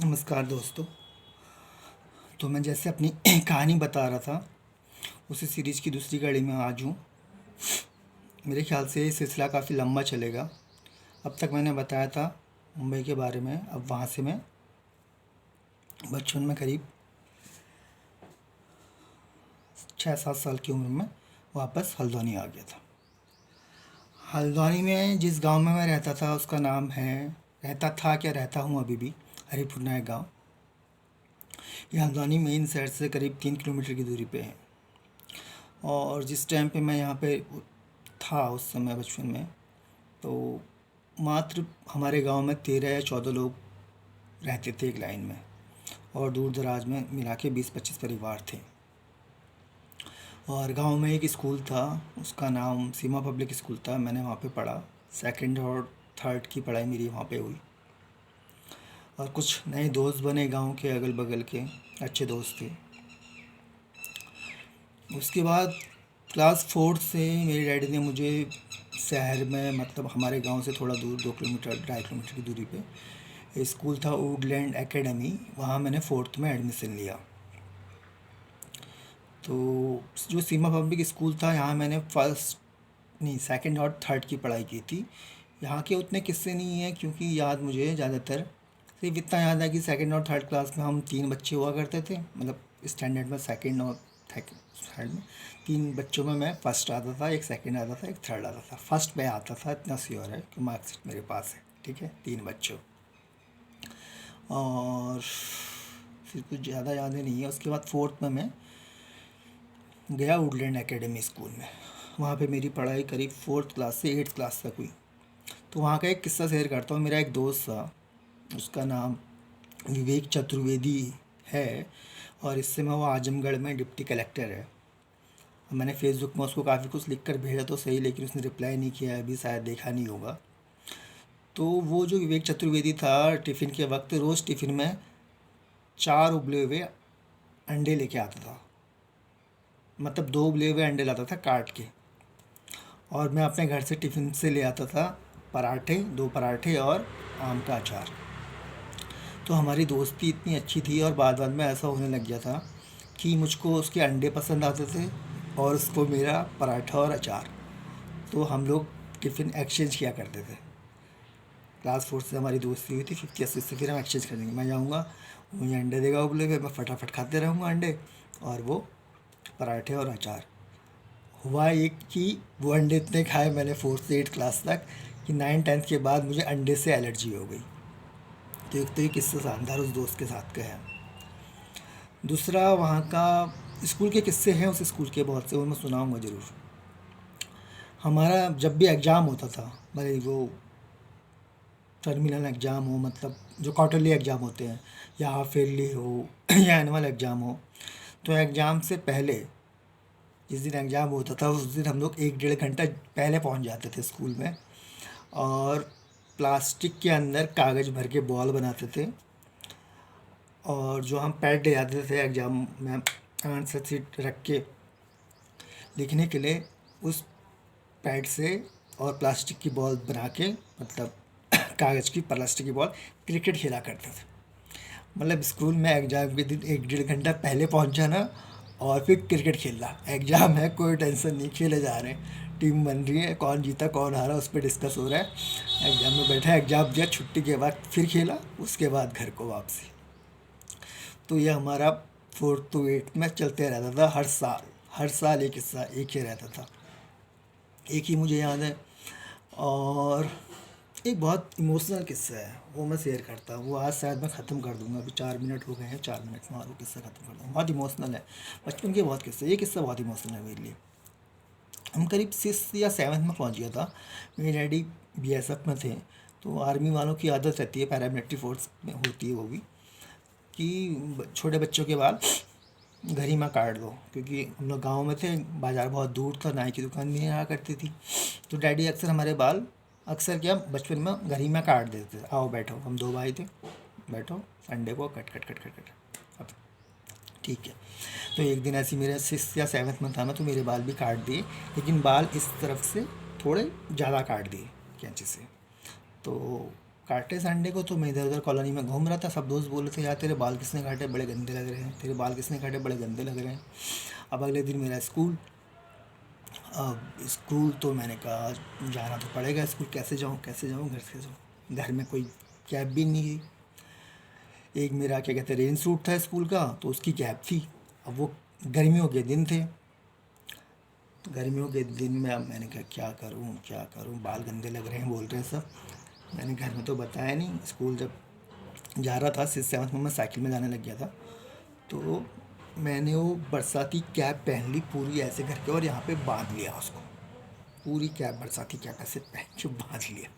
नमस्कार दोस्तों। तो मैं जैसे अपनी कहानी बता रहा था, उसी सीरीज़ की दूसरी कड़ी में आज हूँ। मेरे ख्याल से ये सिलसिला काफ़ी लंबा चलेगा। अब तक मैंने बताया था मुंबई के बारे में। अब वहाँ से मैं बचपन में करीब 6-7 साल की उम्र में वापस हल्द्वानी आ गया था। हल्द्वानी में जिस गांव में मैं रहता था उसका नाम है, रहता था क्या, रहता हूँ अभी भी, हरिपुर नायक गाँव। ये हल्द्वानी मेन शहर से करीब 3 किलोमीटर की दूरी पे है। और जिस टाइम पे मैं यहाँ पे था उस समय बचपन में, तो मात्र हमारे गांव में 13 या 14 लोग रहते थे एक लाइन में, और दूर दराज में मिला के 20-25 परिवार थे। और गांव में एक स्कूल था, उसका नाम सीमा पब्लिक स्कूल था। मैंने वहाँ पे पढ़ा। सेकंड और थर्ड की पढ़ाई मेरी वहाँ पे हुई। और कुछ नए दोस्त बने गांव के, अगल बगल के अच्छे दोस्त थे। उसके बाद क्लास फोर्थ से मेरे डैडी ने मुझे शहर में, मतलब हमारे गांव से थोड़ा दूर, 2 किलोमीटर 2.5 किलोमीटर की दूरी पे स्कूल था, वुडलैंड एकेडमी। वहाँ मैंने फोर्थ में एडमिशन लिया। तो जो सीमा पब्लिक स्कूल था, यहाँ मैंने फर्स्ट नहीं, सेकंड और थर्ड की पढ़ाई की थी। यहाँ के उतने किस्से नहीं हैं, क्योंकि याद मुझे ज़्यादातर सिर्फ इतना याद है कि सेकंड और थर्ड क्लास में हम 3 बच्चे हुआ करते थे। मतलब स्टैंडर्ड में सेकंड और थर्ड में 3 बच्चों में मैं फर्स्ट आता था, एक सेकंड आता था, एक थर्ड आता था। फर्स्ट में आता था, इतना श्योर है कि मार्कशीट मेरे पास है। ठीक है, 3 बच्चों। और फिर कुछ ज़्यादा यादें नहीं है। उसके बाद फोर्थ में मैं गया वुडलैंड एकेडमी स्कूल में। वहाँ पे मेरी पढ़ाई करीब फोर्थ क्लास से 8th क्लास तक हुई। तो वहाँ का एक किस्सा शेयर करता हूँ। मेरा एक दोस्त था, उसका नाम विवेक चतुर्वेदी है, और इस समय वो आजमगढ़ में डिप्टी कलेक्टर है। मैंने फेसबुक में उसको काफ़ी कुछ लिख कर भेजा तो सही, लेकिन उसने रिप्लाई नहीं किया, अभी शायद देखा नहीं होगा। तो वो जो विवेक चतुर्वेदी था, टिफ़िन के वक्त रोज़ टिफ़िन में 4 उबले हुए अंडे लेके आता था। मतलब 2 उबले हुए अंडे लाता था काट के, और मैं अपने घर से टिफ़िन से ले आता था पराठे, 2 पराठे और आम का अचार। तो हमारी दोस्ती इतनी अच्छी थी, और बाद बाद में ऐसा होने लग गया था कि मुझको उसके अंडे पसंद आते थे और उसको मेरा पराठा और अचार। तो हम लोग टिफ़िन एक्सचेंज किया करते थे। क्लास फोर्थ से हमारी दोस्ती हुई थी, फिफ्थ या सिक्स से फिर हम एक्सचेंज कर देंगे। मैं जाऊँगा, मुझे अंडे देगा उबले हुए, मैं फटाफट खाते रहूँगा अंडे, और वो पराठे और अचार। हुआ ये कि वो अंडे इतने खाए मैंने फोर्थ से 8 क्लास तक, कि 9-10th के बाद मुझे अंडे से एलर्जी हो गई। तो एक तो ये किस्सा शानदार उस दोस्त के साथ का है। दूसरा, वहाँ का स्कूल के किस्से हैं उस स्कूल के बहुत से, वो मैं सुनाऊँगा ज़रूर। हमारा जब भी एग्ज़ाम होता था, भले वो टर्मिनल एग्ज़ाम हो, मतलब जो क्वार्टरली एग्ज़ाम होते हैं, या हाफ ईयरली हो या एनुअल एग्ज़ाम हो, तो एग्ज़ाम से पहले, जिस दिन एग्ज़ाम होता था उस दिन हम लोग 1-1.5 घंटा पहले पहुंच जाते थे स्कूल में, और प्लास्टिक के अंदर कागज़ भर के बॉल बनाते थे, और जो हम पैड ले जाते थे एग्ज़ाम में आंसर शीट रख के लिखने के लिए, उस पैड से और प्लास्टिक की बॉल बना के, मतलब कागज़ की प्लास्टिक की बॉल, क्रिकेट खेला करते थे। मतलब स्कूल में एग्ज़ाम के दिन 1-1.5 घंटा पहले पहुंच जाना, और फिर क्रिकेट खेलना। एग्ज़ाम है, कोई टेंशन नहीं, खेले जा रहे हैं, टीम बन रही है, कौन जीता कौन हारा उस पर डिस्कस हो रहा है। एग्ज़ाम में बैठा, एग्ज़ाम दिया, छुट्टी के बाद फिर खेला, उसके बाद घर को वापसी। तो ये हमारा फोर्थ टू एट में चलते रहता था। हर साल एक हिस्सा एक ही रहता था। एक ही मुझे याद है। और एक बहुत इमोशनल किस्सा है, वो मैं शेयर करता हूँ। वो आज शायद मैं ख़त्म कर दूंगा, अभी 4 मिनट हो गए हैं, 4 मिनट में और वो किस्सा ख़त्म कर दूँगा। बहुत इमोशनल है, बचपन के बहुत किस्से, ये किस्सा बहुत इमोशनल है मेरे लिए। हम करीब 6th या 7th में पहुँच गया था। मेरे डैडी BSF में थे, तो आर्मी वालों की आदत रहती है, पैरामिलिट्री फोर्स में होती है वो भी, कि छोटे बच्चों के बाल घर ही में काट दो। क्योंकि हम लोग गाँव में थे, बाज़ार बहुत दूर था, नाई की दुकान भी नहीं रहा करती थी। तो डैडी अक्सर हमारे बाल, अक्सर क्या, बचपन में घर ही में काट देते थे। आओ बैठो, हम 2 भाई थे, बैठो, संडे को cut cut cut cut cut. अब ठीक है। तो एक दिन ऐसी, मेरे 6th या 7th में था मैं, तो मेरे बाल भी काट दिए, लेकिन बाल इस तरफ से थोड़े ज़्यादा काट दिए कैंची से। तो काटे संडे को तो मैं इधर उधर कॉलोनी में घूम रहा था। सब दोस्त बोल रहे थे यार तेरे बाल किसने काटे, बड़े गंदे लग रहे हैं, तेरे बाल किसने काटे, बड़े गंदे लग रहे हैं। अब अगले दिन मेरा स्कूल। अब स्कूल तो मैंने कहा जाना तो पड़ेगा स्कूल, कैसे जाऊँ कैसे जाऊँ, घर से जाऊँ, घर में कोई कैब भी नहीं थी। एक मेरा क्या कहते हैं रेन सूट था स्कूल का, तो उसकी कैब थी। अब वो गर्मियों के दिन थे, तो गर्मियों के दिन में अब मैंने कहा क्या करूँ, बाल गंदे लग रहे हैं बोल रहे हैं सब। मैंने घर में तो बताया नहीं। स्कूल जब जा रहा था 6th 7th में, मैं साइकिल में जाने लग गया था, तो मैंने वो बरसाती कैप पहन ली पूरी ऐसे करके, और यहाँ पे बांध लिया उसको। पूरी कैप, बरसाती कैप ऐसे पहन के बांध लिया,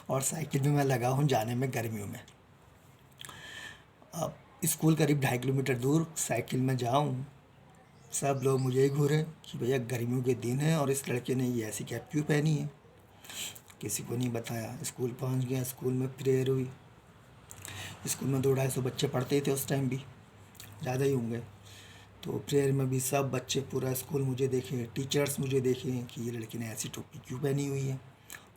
और साइकिल में मैं लगा हूँ जाने में गर्मियों में। अब स्कूल करीब 2.5 किलोमीटर दूर, साइकिल में जाऊँ, सब लोग मुझे ही घूरे कि भैया गर्मियों के दिन है और इस लड़के ने ये ऐसी कैप क्यों पहनी है। किसी को नहीं बताया। स्कूल पहुंच गया, स्कूल में प्रेयर हुई। स्कूल में 200-250 बच्चे पढ़ते थे उस टाइम भी, ज़्यादा ही होंगे। तो प्रेयर में भी सब बच्चे, पूरा स्कूल मुझे देखे, टीचर्स मुझे देखे कि ये लड़की ने ऐसी टोपी क्यों पहनी हुई है।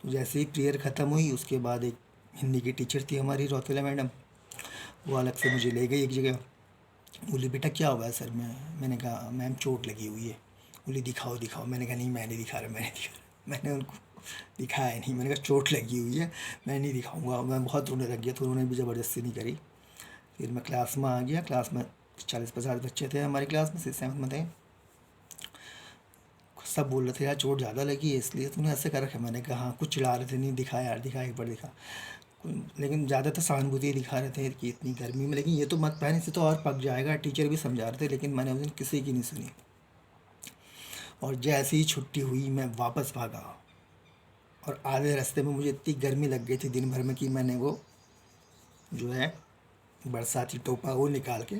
तो जैसे ही प्रेयर ख़त्म हुई, उसके बाद एक हिंदी की टीचर थी हमारी, रौतेला मैडम, वो अलग से मुझे ले गई एक जगह। बोली बेटा क्या हुआ है सर में। मैंने कहा मैम चोट लगी हुई है। बोली दिखाओ दिखाओ। मैंने कहा नहीं मैं नहीं दिखा रहा, मैं नहीं दिखा रहा। मैंने उनको दिखाया नहीं, मैंने कहा चोट लगी हुई है, मैं नहीं दिखाऊंगा। मैं बहुत रोने लग गया, तो उन्होंने भी ज़बरदस्ती नहीं करी। फिर मैं क्लास में आ गया। क्लास में 40-50 बच्चे थे हमारी क्लास में, 6th 7th में थे। सब बोल रहे थे यार चोट ज़्यादा लगी है इसलिए तूने ऐसे कर रखा है। मैंने कहा हाँ, कुछ चिढ़ा रहे थे, नहीं दिखा यार, दिखा एक बार दिखा। लेकिन ज़्यादातर सहानुभूति दिखा रहे थे कि इतनी गर्मी में, लेकिन ये तो मत पहन, इससे तो और पक जाएगा। टीचर भी समझा रहे थे, लेकिन मैंने उस दिन किसी की नहीं सुनी। और जैसे ही छुट्टी हुई मैं वापस भागा, और आधे रास्ते में मुझे इतनी गर्मी लग गई थी दिन भर में कि मैंने वो जो है बरसाती टोपा वो निकाल के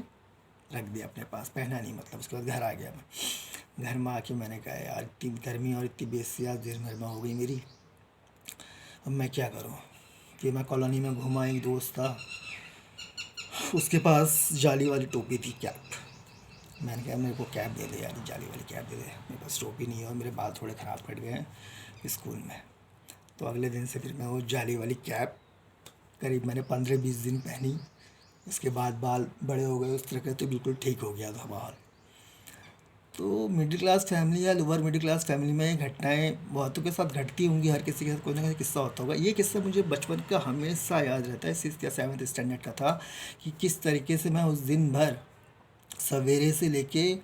रख दिया अपने पास, पहना नहीं। मतलब उसके बाद घर आ गया मैं। घर में आके मैंने कहा यार इतनी गर्मी और इतनी बेइज्जती आज दिन भर में हो गई मेरी, अब मैं क्या करूँ। फिर मैं कॉलोनी में घूमा, एक दोस्त था उसके पास जाली वाली टोपी थी, कैप। मैंने कहा मेरे को कैप दे दे यार, जाली वाली कैप दे दे, मेरे पास टोपी नहीं है और मेरे बाल थोड़े ख़राब कट गए हैं स्कूल में। तो अगले दिन से फिर मैं वो जाली वाली कैप करीब मैंने 15-20 दिन पहनी। उसके बाद बाल बड़े हो गए उस तरह के, तो बिल्कुल ठीक हो गया था बाल। तो मिडिल क्लास फैमिली या लोअर मिडिल क्लास फैमिली में घटनाएं बहुतों के साथ घटती होंगी, हर किसी के साथ कोई ना कोई किस्सा होता होगा। ये किस्सा मुझे बचपन का हमेशा याद रहता है, 6th या 7th स्टैंडर्ड का था, कि किस तरीके से मैं उस दिन भर सवेरे से लेके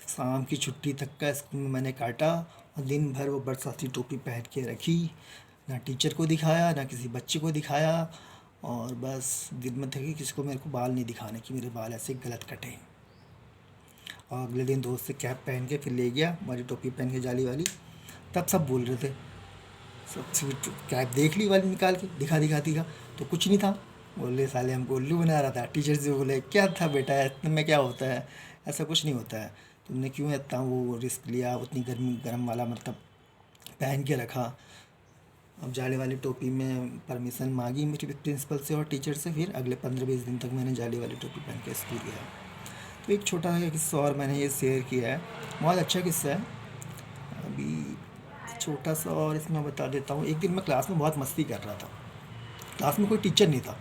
शाम की छुट्टी तक का स्कूल में मैंने काटा, और दिन भर वो बरसाती टोपी पहन के रखी। ना टीचर को दिखाया, ना किसी बच्चे को दिखाया, और बस दिन में था कि किसी को मेरे को बाल नहीं दिखाने कि मेरे बाल ऐसे गलत कटे। और अगले दिन दोस्त से कैप पहन के फिर ले गया, हमारी टोपी पहन के जाली वाली। तब सब बोल रहे थे, सब कैप देख ली वाली निकाल के, दिखा तो कुछ नहीं था। बोले साले हमको उल्लू बना रहा था। टीचर से बोले क्या था बेटा, इतने में क्या होता है, ऐसा कुछ नहीं होता है, तुमने क्यों इतना वो रिस्क लिया, उतनी गर्म वाला मतलब पहन के रखा। अब जाली वाली टोपी में परमिशन मांगी मेरी प्रिंसिपल से और टीचर से। फिर अगले 15-20 दिन तक मैंने जाली वाली टोपी पहन के स्कूल गया। तो एक छोटा सा किस्सा और मैंने ये शेयर किया है, बहुत अच्छा किस्सा है। अभी छोटा सा और इसमें बता देता हूँ। एक दिन मैं क्लास में बहुत मस्ती कर रहा था। क्लास में कोई टीचर नहीं था।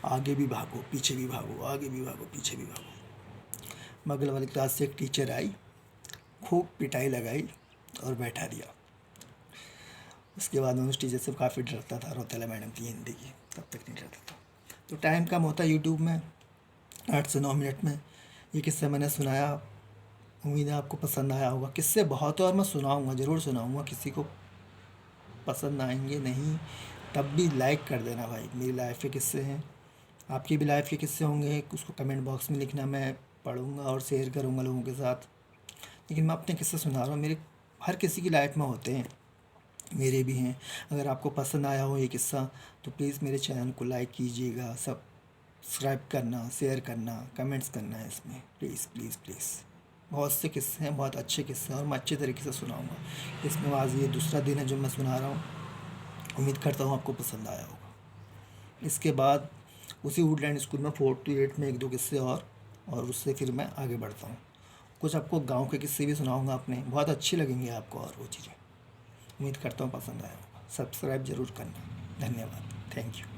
आगे भी भागो पीछे भी भागो, आगे भी भागो पीछे भी भागो। बगल वाली क्लास से एक टीचर आई, खूब पिटाई लगाई और बैठा दिया। उसके बाद मैं उस टीचर से काफ़ी डरता था, रौतेला मैडम थी हिंदी की, तब तक नहीं डरता था। तो टाइम कम होता यूट्यूब में 8 से 9 मिनट में ये किस्सा मैंने सुनाया। उम्मीद है आपको पसंद आया होगा। किस्से बहुत है और मैं सुनाऊंगा, ज़रूर सुनाऊंगा। किसी को पसंद आएंगे नहीं तब भी लाइक कर देना भाई। मेरी लाइफ के किस्से हैं, आपकी भी लाइफ के किस्से होंगे, उसको कमेंट बॉक्स में लिखना, मैं पढ़ूंगा और शेयर करूंगा लोगों के साथ। लेकिन मैं अपने किस्से सुना रहा हूँ, मेरे हर किसी की लाइफ में होते हैं, मेरे भी हैं। अगर आपको पसंद आया हो ये किस्सा तो प्लीज़ मेरे चैनल को लाइक कीजिएगा, सब्सक्राइब करना, शेयर करना, कमेंट्स करना है इसमें, प्लीज़ प्लीज़ प्लीज़। बहुत से किस्से हैं, बहुत अच्छे किस्से हैं, और मैं अच्छे तरीके से सुनाऊंगा। इसमें आज ये दूसरा दिन है जो मैं सुना रहा हूँ। उम्मीद करता हूँ आपको पसंद आया होगा। इसके बाद उसी वुडलैंड स्कूल में 48 में 1-2 किस्से और उससे फिर मैं आगे बढ़ता हूँ। कुछ आपको गांव के किस्से भी सुनाऊंगा अपने, बहुत अच्छी लगेंगी आपको और वो चीज़ें। उम्मीद करता हूँ पसंद आया होगा। सब्सक्राइब ज़रूर करना। धन्यवाद, थैंक यू।